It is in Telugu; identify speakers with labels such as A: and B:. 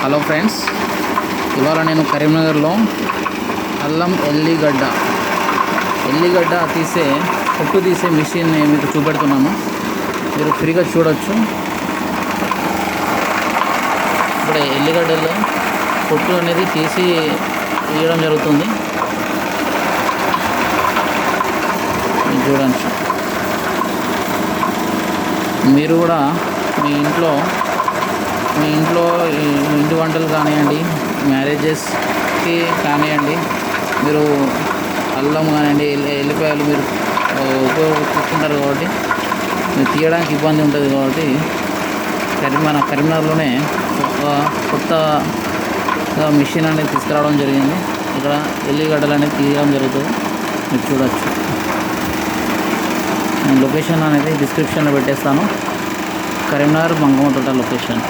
A: హలో ఫ్రెండ్స్, ఇవాళ నేను కరీంనగర్లో అల్లం ఎల్లిగడ్డ పొట్టు తీసే మిషన్ మీకు చూపెడుతున్నాను. మీరు ఫ్రీగా చూడొచ్చు. ఇప్పుడు ఎల్లిగడ్డలో పొట్టు అనేది తీసి తీయడం జరుగుతుంది. చూడండి, మీరు కూడా మీ ఇంటి వంటలు కానివ్వండి, మ్యారేజెస్కి కానివ్వండి, మీరు అల్లం కానివ్వండి, ఎల్లిపాయలు మీరు ఉపయోగిస్తుంటారు కాబట్టి మీరు తీయడానికి ఇబ్బంది ఉంటుంది. కాబట్టి మన కరీంనగర్లోనే కొత్త మిషన్ అనేది తీసుకురావడం జరిగింది. ఇక్కడ ఎల్లిగడ్డలు అనేది తీయడం జరుగుతుంది. మీరు చూడవచ్చు. నేను లొకేషన్ అనేది డిస్క్రిప్షన్లో పెట్టేస్తాను. కరీంనగర్ మంగమ్మ తోట లొకేషన్.